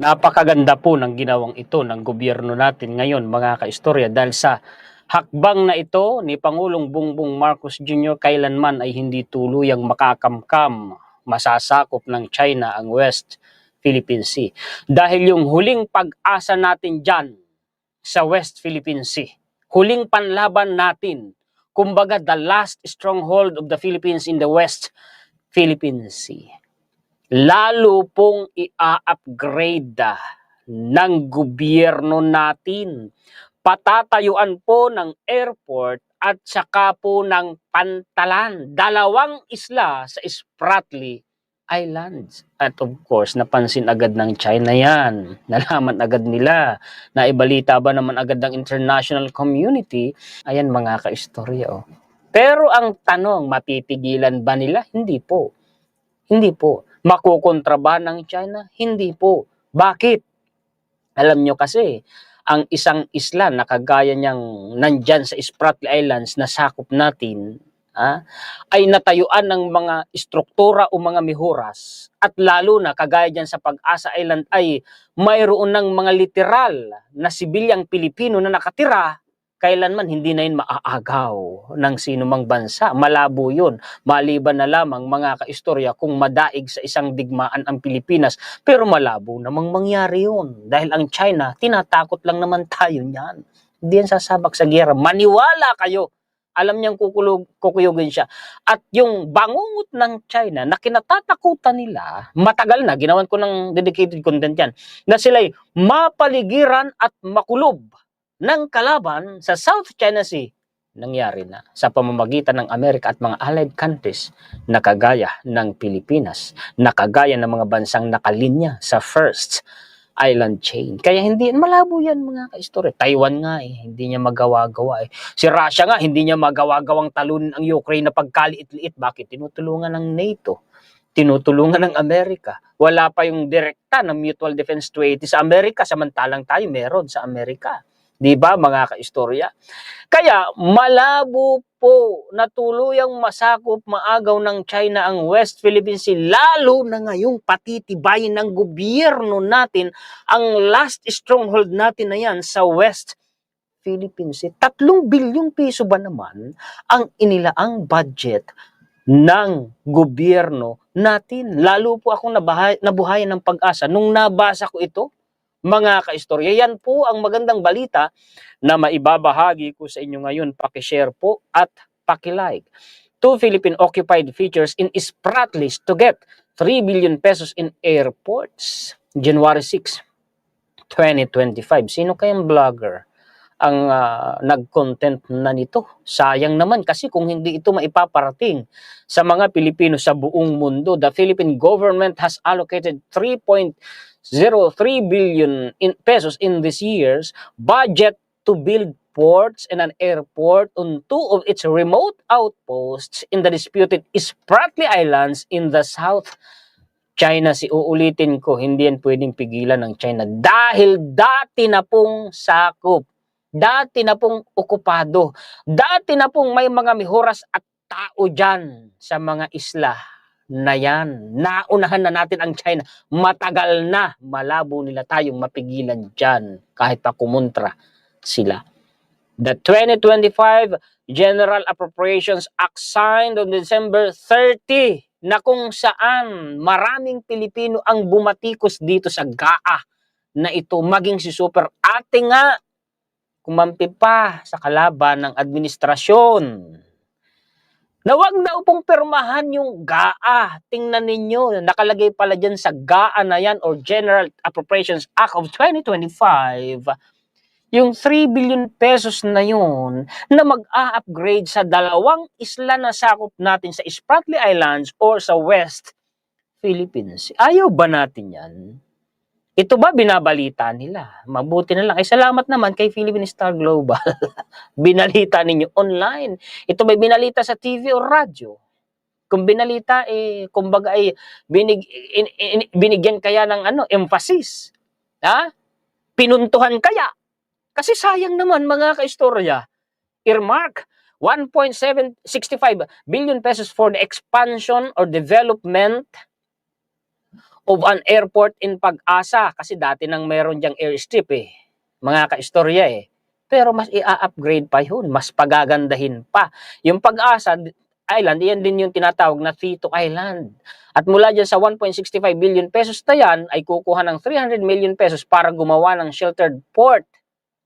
Napakaganda po ng ginawang ito ng gobyerno natin ngayon, mga kaistorya, dahil sa hakbang na ito ni Pangulong Bongbong Marcos Jr. kailanman ay hindi tuluyang makakamkam, masasakop ng China ang West Philippine Sea. Dahil yung huling pag-asa natin dyan sa West Philippine Sea, huling panlaban natin, kumbaga the last stronghold of the Philippines in the West Philippine Sea, lalo pong i-upgrade ng gobyerno natin. Patatayuan po ng airport at saka po ng Pantalan, dalawang isla sa Spratly Islands. At of course, napansin agad ng China yan. Nalaman agad nila. Naibalita ba naman agad ng international community? Ayan mga kaistorya. Oh. Pero ang tanong, mapipigilan ba nila? Hindi po. Hindi po. Makukontra ba ng China? Hindi po. Bakit? Alam nyo kasi, ang isang isla na kagaya niyang nandyan sa Spratly Islands na sakop natin, ay natayuan ng mga struktura o mga mihuras, at lalo na kagaya dyan sa Pag-asa Island ay mayroon ng mga literal na sibilyang Pilipino na nakatira, kailanman hindi na yun maaagaw ng sinumang bansa. Malabo yun. Maliban na lamang mga kaistorya kung madaig sa isang digmaan ang Pilipinas, pero malabo namang mangyari yun. Dahil ang China, tinatakot lang naman tayo niyan. Hindi yan sasabak sa giyera. Maniwala kayo. Alam niyang kukuyugin siya. At yung bangungot ng China na kinatatakutan nila, matagal na, ginawan ko ng dedicated content yan, na sila'y mapaligiran at makulob ng kalaban sa South China Sea, nangyari na sa pamamagitan ng Amerika at mga allied countries na kagaya ng Pilipinas, na kagaya ng mga bansang nakalinya sa First Island Chain. Kaya hindi, malabo yan mga kaistorya. Taiwan nga hindi niya magawa-gawa Si Russia nga, hindi niya magawa-gawang talunin ang Ukraine na pagkaliit-liit. Bakit? Tinutulungan ng NATO. Tinutulungan ng Amerika. Wala pa yung direkta ng Mutual Defense Treaty sa Amerika, samantalang tayo meron sa Amerika. Di ba mga kaistorya? Kaya malabo po na tuluyang masakop maagaw ng China ang West Philippine Sea, lalo na ngayong patitibayin ng gobyerno natin ang last stronghold natin na yan sa West Philippine Sea. 3 bilyong piso ba naman ang inilaang budget ng gobyerno natin? Lalo po akong nabuhayan ng pag-asa nung nabasa ko ito, mga kaistorya. Yan po ang magandang balita na maibabahagi ko sa inyo ngayon. Paki-share po at paki-like. 2 Philippine occupied features in Spratly to get 3 billion pesos in airports. January 6, 2025. Sino kayang vlogger ang nag-content na nito? Sayang naman kasi kung hindi ito maipaparating sa mga Pilipino sa buong mundo. The Philippine government has allocated 3.03 billion pesos in this year's budget to build ports and an airport on 2 of its remote outposts in the disputed Spratly Islands in the South China Sea. Uulitin ko, hindi yan pwedeng pigilan ng China dahil dati na pong sakop, dati na pong okupado, dati na pong may mga mihuras at tao dyan sa mga isla na yan. Naunahan na natin ang China. Matagal na, malabo nila tayong mapigilan dyan kahit pa kumontra sila. The 2025 General Appropriations Act signed on December 30 na kung saan maraming Pilipino ang bumatikos dito sa GAA na ito, maging si Super Ate nga kumampi pa sa kalaban ng administrasyon na wag daw pong pirmahan yung GAA. Tingnan ninyo, nakalagay pala dyan sa GAA na yan or General Appropriations Act of 2025, yung 3 billion pesos na yun na mag-a-upgrade sa dalawang isla na sakop natin sa Spratly Islands or sa West Philippines. Ayaw ba natin yan? Ito ba binabalita nila? Mabuti na lang. Ay salamat naman kay Philippine Star Global. Binalita ninyo online. Ito may binalita sa TV o radyo. Kung binalita, kumbaga binigyan kaya ng emphasis. Pinuntuhan kaya. Kasi sayang naman mga kaistorya. Earmark 1.765 billion pesos for the expansion or development of an airport in Pag-asa. Kasi dati nang meron diyang airstrip mga kaistorya Pero mas i-upgrade pa yun, mas pagagandahin pa. Yung Pag-asa Island, yan din yung tinatawag na Tito Island. At mula dyan sa 1.65 billion pesos na yan, ay kukuha ng 300 million pesos para gumawa ng sheltered port.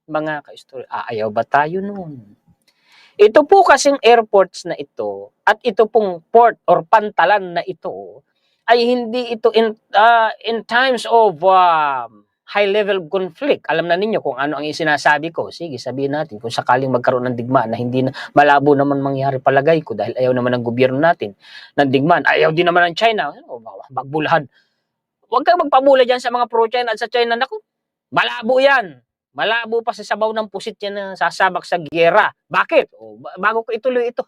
Mga kaistorya, ayaw ba tayo nun? Ito po kasing airports na ito, at ito pong port or pantalan na ito, ay hindi ito in times of high-level conflict. Alam na ninyo kung ano ang isinasabi ko. Sige, sabihin natin kung sakaling magkaroon ng digmaan na hindi na malabo naman mangyari palagay ko dahil ayaw naman ng gobyerno natin ng digmaan. Ayaw din naman ng China. Magbulahan. Huwag kang magpamula dyan sa mga pro-China at sa China. Naku, malabo yan. Malabo pa sa sabaw ng pusit yan na sasabak sa giyera. Bakit? Bago ko ituloy ito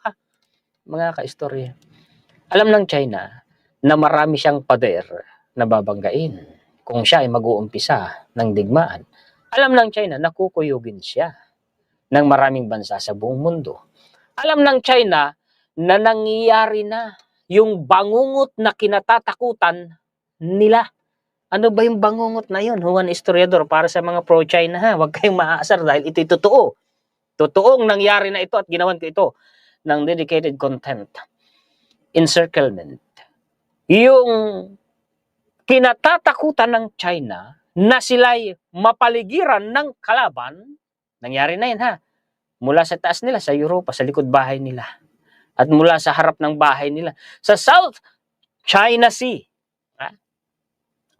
mga kaistorya. Alam ng China na marami siyang pader na babanggain kung siya ay mag-uumpisa ng digmaan. Alam ng China na kukuyugin siya ng maraming bansa sa buong mundo. Alam ng China na nangyayari na yung bangungot na kinatatakutan nila. Ano ba yung bangungot na yun? Juan Historiador, para sa mga pro-China huwag kayong maaasar dahil ito'y totoo. Totoong nangyari na ito at ginawan ko ito ng dedicated content. Encirclement. Yung kinatatakutan ng China na sila'y mapaligiran ng kalaban, nangyari na yun mula sa taas nila, sa Europa, sa likod bahay nila, at mula sa harap ng bahay nila, sa South China Sea,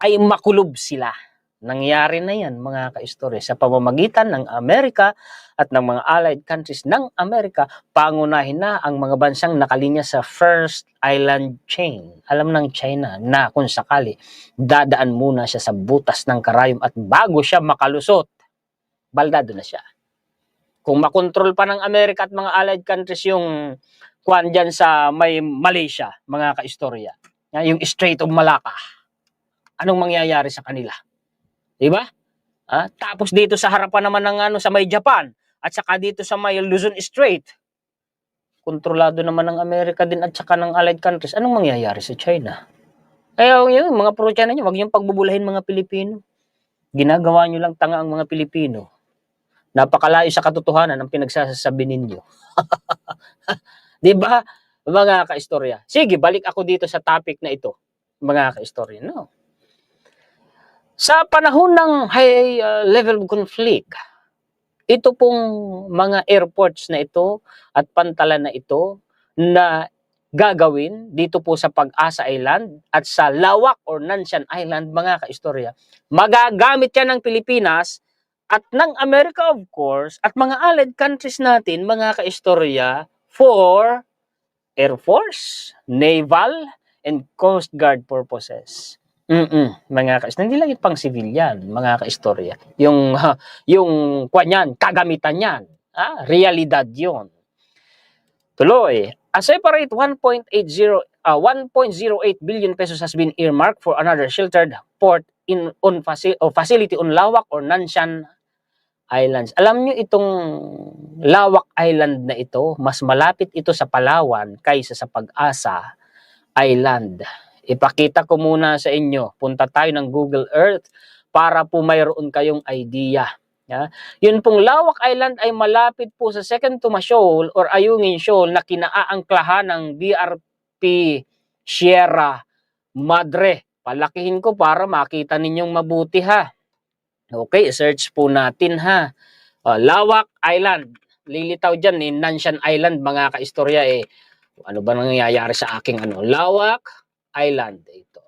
ay makulob sila. Nangyari na yan mga kaistorya sa pamamagitan ng Amerika at ng mga allied countries ng Amerika, pangunahin na ang mga bansang nakalinya sa first island chain. Alam ng China na kung sakali, dadaan muna siya sa butas ng karayom at bago siya makalusot, baldado na siya. Kung makontrol pa ng Amerika at mga allied countries yung kuwan dyan sa may Malaysia, mga kaistorya, yung Strait of Malacca, anong mangyayari sa kanila? Diba? Tapos dito sa harapan naman ng sa may Japan at saka dito sa may Luzon Strait, kontrolado naman ng Amerika din at saka ng allied countries. Anong mangyayari sa China? Kaya yung mga pro-China nyo, wag yung pagbubulahin mga Pilipino. Ginagawa nyo lang tanga ang mga Pilipino. Napakalayo sa katotohanan ang pinagsasabi ninyo. Diba? Mga kaistorya. Sige, balik ako dito sa topic na ito. Mga kaistorya, no? Sa panahon ng high level conflict, ito pong mga airports na ito at pantalan na ito na gagawin dito po sa Pag-asa Island at sa Lawak or Nanshan Island, mga kaistorya, magagamit yan ng Pilipinas at ng Amerika of course at mga allied countries natin, mga kaistorya, for Air Force, Naval, and Coast Guard purposes. Mga kaistorya, hindi lang pang civilian, mga kaistorya. Yung kwanyan, kagamitan yan. Realidad yon. Tuloy, a separate 1.08 billion pesos has been earmarked for another sheltered port facility on Lawak or Nanshan Islands. Alam nyo itong Lawak Island na ito, mas malapit ito sa Palawan kaysa sa Pag-asa Island. Ipakita ko muna sa inyo. Punta tayo ng Google Earth para po mayroon kayong idea. Yun pong Lawak Island ay malapit po sa Second Tuma Shoal or Ayungin Shoal na kinaaangklahan ng BRP Sierra Madre. Palakihin ko para makita ninyong mabuti Okay, search po natin Lawak Island. Lilitaw dyan Nanshan Island, mga kaistorya ano ba nangyayari sa aking Lawak Island ito.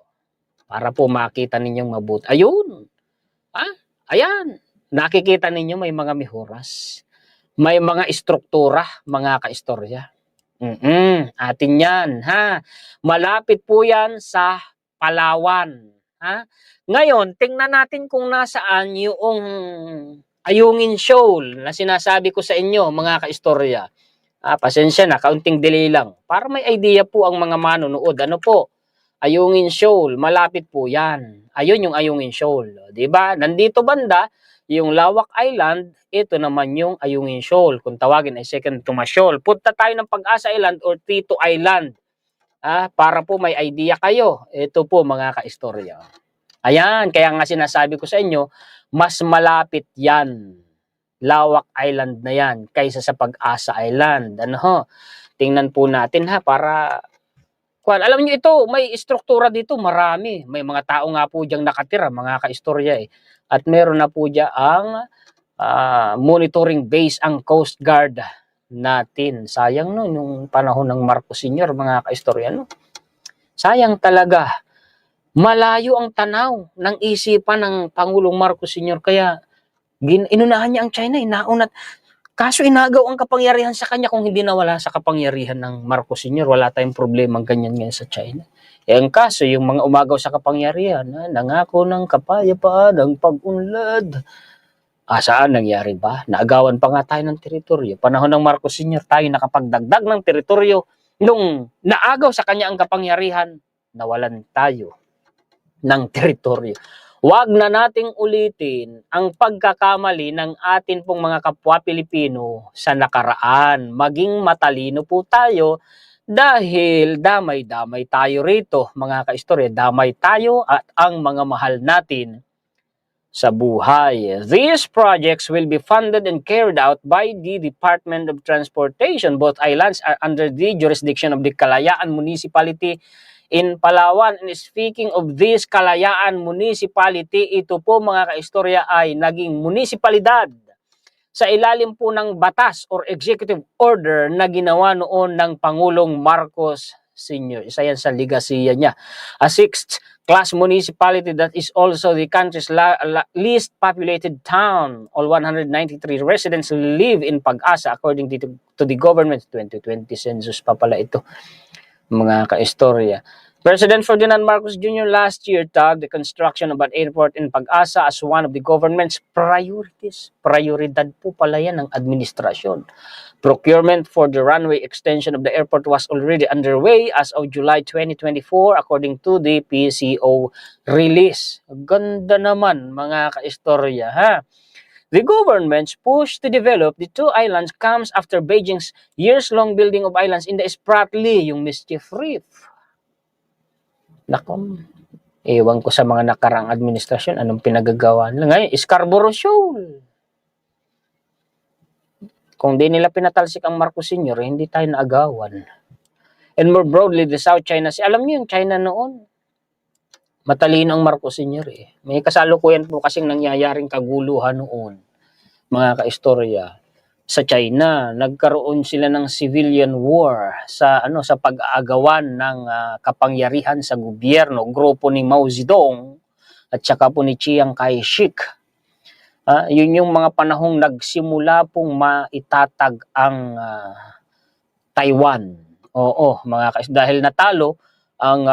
Para po makita ninyong mabuti. Ayun. Ayan. Nakikita ninyo may mga mihuras. May mga istruktura, mga kaistorya. Atin yan, Malapit po yan sa Palawan, Ngayon, tingnan natin kung nasaan yung Ayungin Shoal na sinasabi ko sa inyo, mga kaistorya. Pasensya na, kaunting delay lang. Para may idea po ang mga manonood. Ano po? Ayungin Shoal, malapit po yan. Ayun yung Ayungin Shoal. Diba? Nandito banda, yung Lawak Island, ito naman yung Ayungin Shoal. Kung tawagin ay Second Tuma Shoal. Punta tayo ng Pag-asa Island or Tito Island. para po may idea kayo. Ito po mga kaistorya. Ayan, kaya nga sinasabi ko sa inyo, mas malapit yan. Lawak Island na yan kaysa sa Pag-asa Island. Ano ho? Tingnan po natin para alam niyo ito, may struktura dito, marami. May mga tao nga po diyang nakatira, mga kaistorya eh. At meron na po diyan ang monitoring base ang Coast Guard natin. Sayang no, yung panahon ng Marcos Sr., mga kaistorya, no? Sayang talaga. Malayo ang tanaw ng isipan ng Pangulong Marcos Sr. Kaya inunahan niya ang China, inaunat. Kaso inagaw ang kapangyarihan sa kanya. Kung hindi nawala sa kapangyarihan ng Marcos Sr., wala tayong problema ganyan ngayon sa China. Ang kaso, yung mga umagaw sa kapangyarihan, nangako ng kapayapaan, ng pag-unlad. Saan nangyari ba? Naagawan pa nga tayo ng teritoryo. Panahon ng Marcos Sr., tayo nakapagdagdag ng teritoryo. Nung naagaw sa kanya ang kapangyarihan, nawalan tayo ng teritoryo. Huwag na nating ulitin ang pagkakamali ng atin pong mga kapwa Pilipino sa nakaraan. Maging matalino po tayo dahil damay-damay tayo rito, mga kaistorya. Damay tayo at ang mga mahal natin sa buhay. These projects will be funded and carried out by the Department of Transportation. Both islands are under the jurisdiction of the Kalayaan Municipality in Palawan. And speaking of this Kalayaan Municipality, ito po mga kaistorya ay naging munisipalidad sa ilalim po ng batas or executive order na ginawa noon ng Pangulong Marcos Sr. Isa yan sa ligasiya niya. A sixth class municipality that is also the country's least populated town. All 193 residents live in Pag-asa according to the government 2020 census pa pala ito, mga kaistorya. President Ferdinand Marcos Jr. last year tagged the construction of an airport in Pag-asa as one of the government's priorities. Prioridad po pala yan ng administrasyon. Procurement for the runway extension of the airport was already underway as of July 2024 according to the PCO release. Ganda naman mga kaistorya ha. The government's push to develop the two islands comes after Beijing's years-long building of islands in the Spratly, yung Mischief Reef. Nako, ewan ko sa mga nakarang administrasyon anong pinagagawa nila. Ngayon, Scarborough Shoal. Kung di nila pinatalsik ang Marcos Sr., hindi tayo naagawan. And more broadly, the South China Sea. Alam niyo yung China noon, matalino ang Marcos Sr. May kasalukuyan po kasing nangyayaring kaguluhan noon, mga kaistorya. Sa China, nagkaroon sila ng civilian war sa pag-aagawan ng kapangyarihan sa gobyerno, grupo ni Mao Zedong at saka po ni Chiang Kai-shek. Yun yung mga panahong nagsimula pong maitatag ang Taiwan. Oo, dahil natalo ang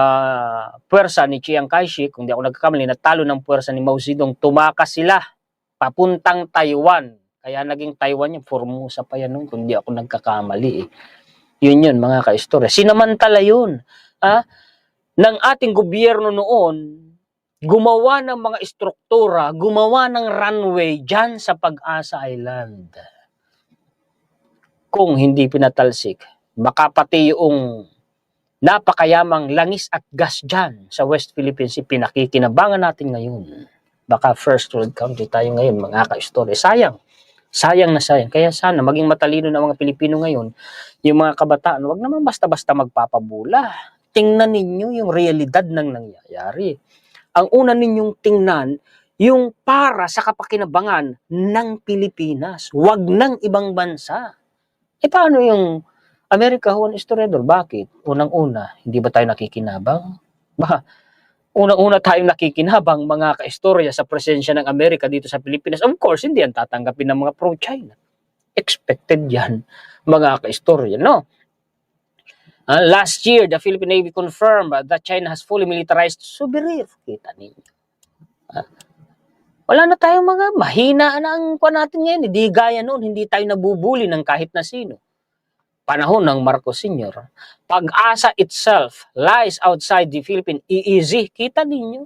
puwersa ni Chiang Kai-shek, kung di ako nagkakamali, natalo ng puwersa ni Mao Zedong, tumakas sila papuntang Taiwan. Kaya naging Taiwan yung Formosa pa yan noon, kung di ako nagkakamali. Yun mga kaistorya. Sinamantala yun. Ng ating gobyerno noon, gumawa ng mga istruktura, gumawa ng runway dyan sa Pag-asa Island. Kung hindi pinatalsik, baka pati yung napakayamang langis at gas dyan sa West Philippines, pinakikinabangan natin ngayon. Baka first world country tayo ngayon, mga kaistorya. Sayang na sayang. Kaya sana maging matalino ng mga Pilipino ngayon, yung mga kabataan, wag naman basta-basta magpapabula. Tingnan ninyo yung realidad ng nangyayari. Ang una ninyong tingnan, yung para sa kapakinabangan ng Pilipinas, wag ng ibang bansa. Paano yung Amerika, Juan Historiador? Bakit? Unang-una, hindi ba tayo nakikinabang? Unang-una tayong nakikinabang, mga kaistorya, sa presensya ng Amerika dito sa Pilipinas. Of course, hindi yan tatanggapin ng mga pro-China. Expected yan, mga kaistorya, no? Last year, the Philippine Navy confirmed that China has fully militarized Subic. Kita ninyo. Wala na tayong mga mahina na ang natin ngayon. Hindi gaya noon, hindi tayo nabubuli ng kahit na sino. Panahon ng Marcos Sr., Pag-asa itself lies outside the Philippine EEZ. Kita ninyo.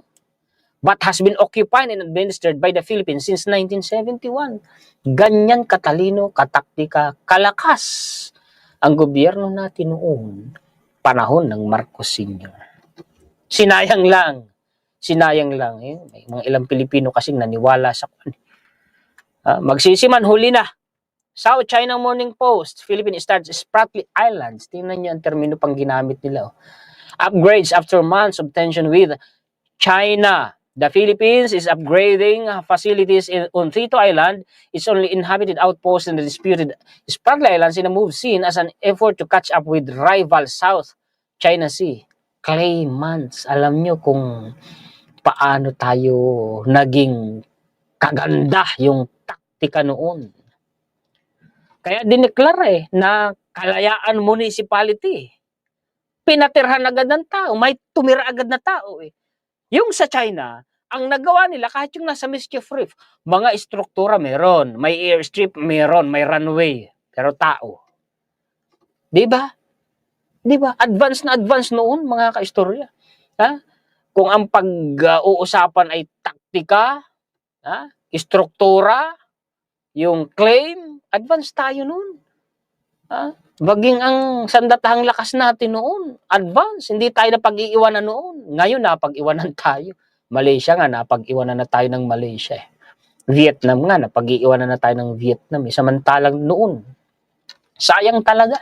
But has been occupied and administered by the Philippines since 1971. Ganyan katalino, kataktika, kalakas ang gobyerno natin noon. panahon ng Marcos Sr. Sinayang lang. May mga ilang Pilipino kasing naniwala sa magsisiman, huli na. South China Morning Post, Philippine starts Spratly Islands. Tingnan niyo ang termino pang ginamit nila. Upgrades after months of tension with China. The Philippines is upgrading facilities on Tito Island, its only inhabited outpost in the disputed Spratly Islands, in a move seen as an effort to catch up with rival South China Sea claimants. Alam nyo kung paano tayo naging kaganda yung taktika noon. Kaya dineklara na Kalayaan Municipality. Pinatirhan agad ng tao, may tumira agad na tao Yung sa China, ang nagawa nila kahit yung nasa Mischief Reef, mga istruktura meron, may airstrip meron, may runway, pero tao. 'Di ba? Advance noon, mga kaistorya. Kung ang pag-uusapan ay taktika, istruktura, yung claim, advance tayo noon. Baging ang sandatahang lakas natin noon, advance, hindi tayo napag-iiwanan noon. Ngayon napag-iwanan tayo. Malaysia nga, napag-iwanan na tayo ng Malaysia. Vietnam nga, napag-iiwanan na tayo ng Vietnam. Samantalang noon, sayang talaga,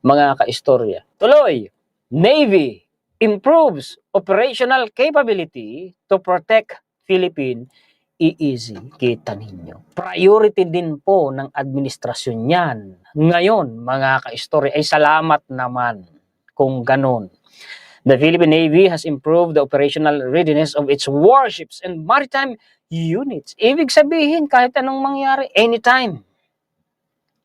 mga kaistorya. Tuloy, Navy improves operational capability to protect Philippine EEZ. Kita ninyo. Priority din po ng administrasyon yan. Ngayon, mga kaistorya, ay salamat naman kung ganon. The Philippine Navy has improved the operational readiness of its warships and maritime units. Ibig sabihin, kahit anong mangyari, anytime.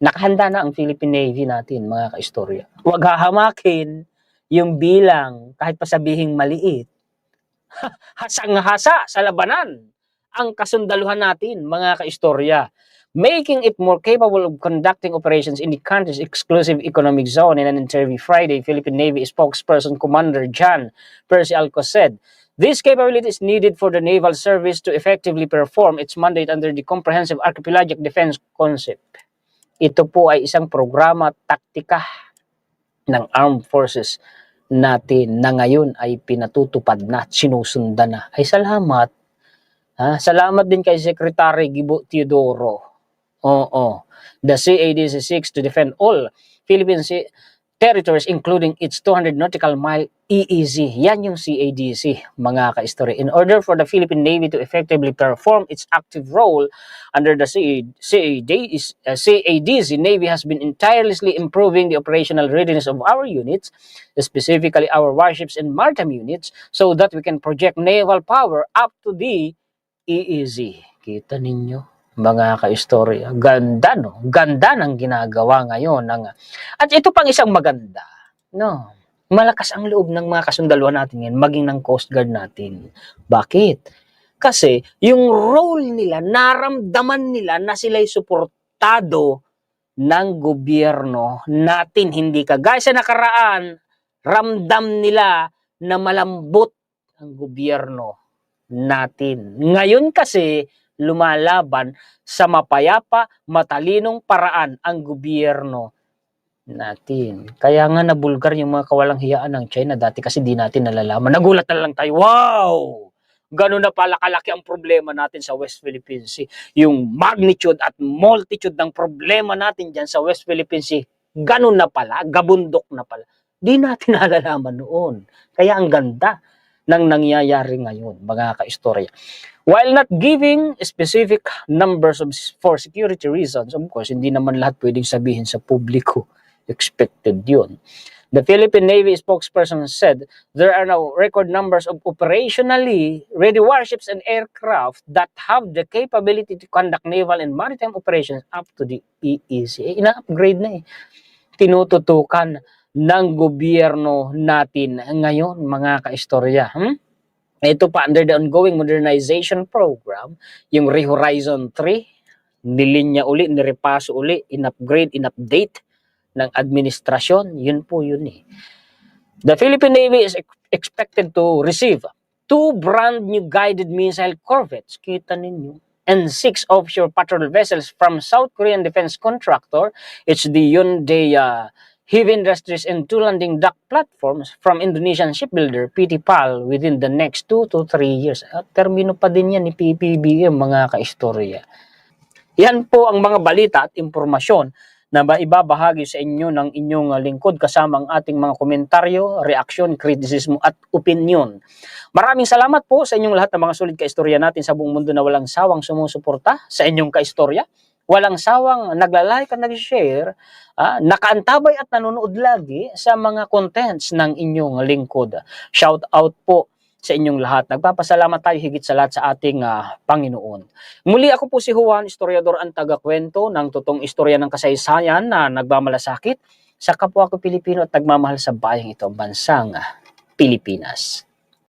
Nakahanda na ang Philippine Navy natin, mga kaistorya. Huwag hahamakin yung bilang, kahit pa sabihing maliit. Hasang-hasa sa labanan ang kasundaluhan natin, mga kaistorya, making it more capable of conducting operations in the country's exclusive economic zone. In an interview Friday, Philippine Navy spokesperson Commander John Percy Alco said, "This capability is needed for the naval service to effectively perform its mandate under the Comprehensive Archipelagic Defense Concept." Ito po ay isang programa taktika ng Armed Forces natin na ngayon ay pinatutupad na at sinusundan na. Ay salamat. Salamat din kay Secretary Gibo Teodoro. The CADC seeks to defend all Philippine territories including its 200 nautical mile EEZ. Yan yung CADC, mga kaistorya. In order for the Philippine Navy to effectively perform its active role under the CADC, Navy has been tirelessly improving the operational readiness of our units, specifically our warships and maritime units, so that we can project naval power up to the EEZ. Kita ninyo, mga kaistorya. Ganda, no? Ganda ng ginagawa ngayon. At ito pang isang maganda, no? Malakas ang loob ng mga kasundaluhan natin ngayon, maging ng Coast Guard natin. Bakit? Kasi yung role nila, naramdaman nila na sila'y suportado ng gobyerno natin. Hindi kagaya sa nakaraan, ramdam nila na malambot ang gobyerno natin. Ngayon kasi, lumalaban sa mapayapa, matalinong paraan ang gobyerno natin. Kaya nga nabulgar yung mga kawalang hiyaan ng China. Dati kasi di natin nalalaman. Nagulat na lang tayo. Wow! Ganun na pala kalaki ang problema natin sa West Philippine Sea. Yung magnitude at multitude ng problema natin dyan sa West Philippine Sea, ganun na pala, gabundok na pala. Di natin nalalaman noon. Kaya ang ganda ng nangyayari ngayon, mga kaistorya. While not giving specific numbers for security reasons, of course, hindi naman lahat pwedeng sabihin sa publiko. Expected yun. The Philippine Navy spokesperson said there are now record numbers of operationally ready warships and aircraft that have the capability to conduct naval and maritime operations up to the EEZ. Ina-upgrade na tinututukan ng gobyerno natin ngayon, mga kaistorya. Ito pa, under the ongoing modernization program, yung Re-Horizon 3, nilinya uli, nirepaso uli, in-upgrade, in-update ng administrasyon, yun po yun The Philippine Navy is expected to receive 2 brand new guided missile corvettes, kita ninyo, and 6 offshore patrol vessels from South Korean defense contractor. It's the Hyundai heavy industries and two landing dock platforms from Indonesian shipbuilder PT PAL within the next 2 to 3 years. At termino pa din yan ni PBBM, mga kaistorya. Yan po ang mga balita at impormasyon na ibabahagi sa inyo ng inyong lingkod kasama ang ating mga komentaryo, reaksyon, kritisismo at opinyon. Maraming salamat po sa inyong lahat ng mga sulit kaistorya natin sa buong mundo na walang sawang sumusuporta sa inyong kaistorya. Walang sawang nagla-like at nag-share, nakaantabay at nanonood lagi sa mga contents ng inyong lingkod. Shout out po sa inyong lahat. Nagpapasalamat tayo higit sa lahat sa ating Panginoon. Muli ako po si Juan, historiador ang taga-kwento ng totoong istorya ng kasaysayan na nagmamalasakit sa kapwa ko Pilipino at nagmamahal sa bayang ito, bansang Pilipinas.